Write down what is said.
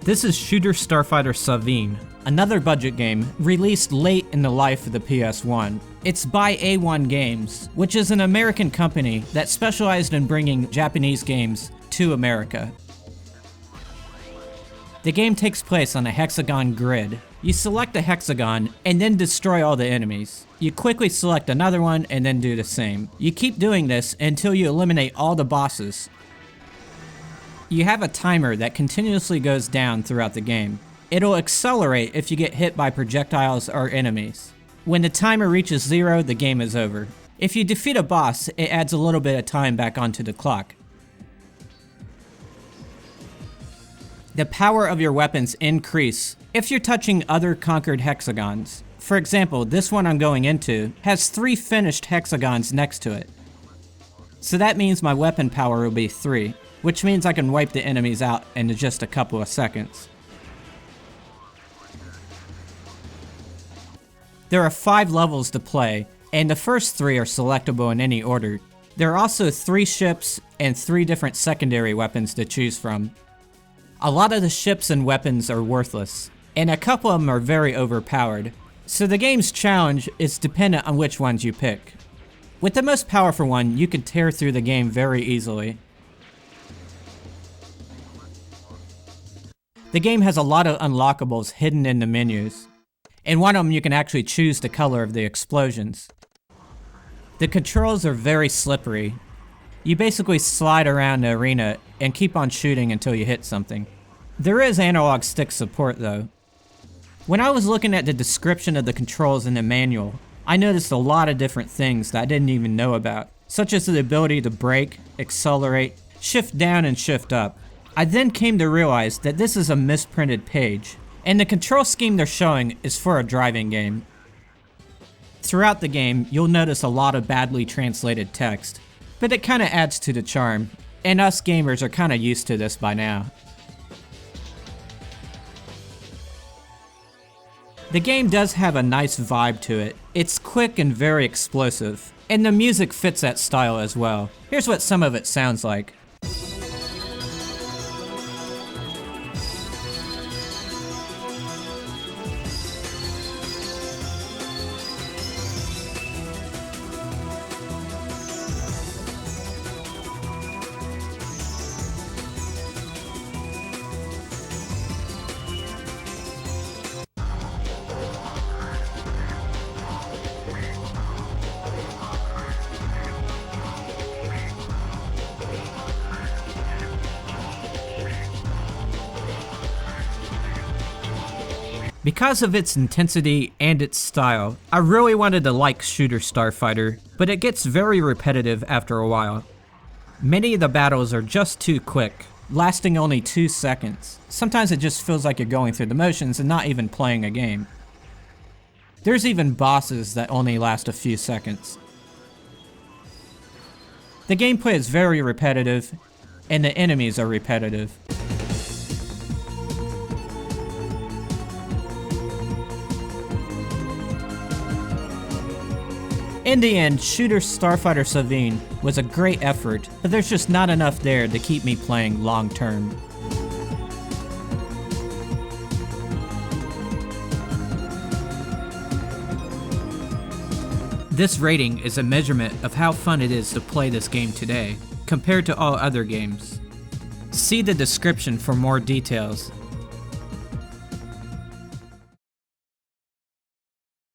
This is Shooter Starfighter Sanvein, another budget game released late in the life of the PS1. It's by A1 Games, which is an American company that specialized in bringing Japanese games to America. The game takes place on a hexagon grid. You select a hexagon and then destroy all the enemies. You quickly select another one and then do the same. You keep doing this until you eliminate all the bosses. You have a timer that continuously goes down throughout the game. It'll accelerate if you get hit by projectiles or enemies. When the timer reaches 0, the game is over. If you defeat a boss, it adds a little bit of time back onto the clock. The power of your weapons increase if you're touching other conquered hexagons. For example, this one I'm going into has 3 finished hexagons next to it. So that means my weapon power will be 3. Which means I can wipe the enemies out in just a couple of seconds. There are 5 levels to play, and the first 3 are selectable in any order. There are also 3 ships and 3 different secondary weapons to choose from. A lot of the ships and weapons are worthless, and a couple of them are very overpowered, so the game's challenge is dependent on which ones you pick. With the most powerful one, you can tear through the game very easily. The game has a lot of unlockables hidden in the menus. In one of them you can actually choose the color of the explosions. The controls are very slippery. You basically slide around the arena and keep on shooting until you hit something. There is analog stick support though. When I was looking at the description of the controls in the manual, I noticed a lot of different things that I didn't even know about, such as the ability to brake, accelerate, shift down and shift up. I then came to realize that this is a misprinted page, and the control scheme they're showing is for a driving game. Throughout the game, you'll notice a lot of badly translated text, but it kinda adds to the charm, and us gamers are kinda used to this by now. The game does have a nice vibe to it. It's quick and very explosive, and the music fits that style as well. Here's what some of it sounds like. Because of its intensity and its style, I really wanted to like Shooter Starfighter, but it gets very repetitive after a while. Many of the battles are just too quick, lasting only 2 seconds. Sometimes it just feels like you're going through the motions and not even playing a game. There's even bosses that only last a few seconds. The gameplay is very repetitive, and the enemies are repetitive. In the end, Shooter Starfighter Sanvein was a great effort, but there's just not enough there to keep me playing long term. This rating is a measurement of how fun it is to play this game today, compared to all other games. See the description for more details.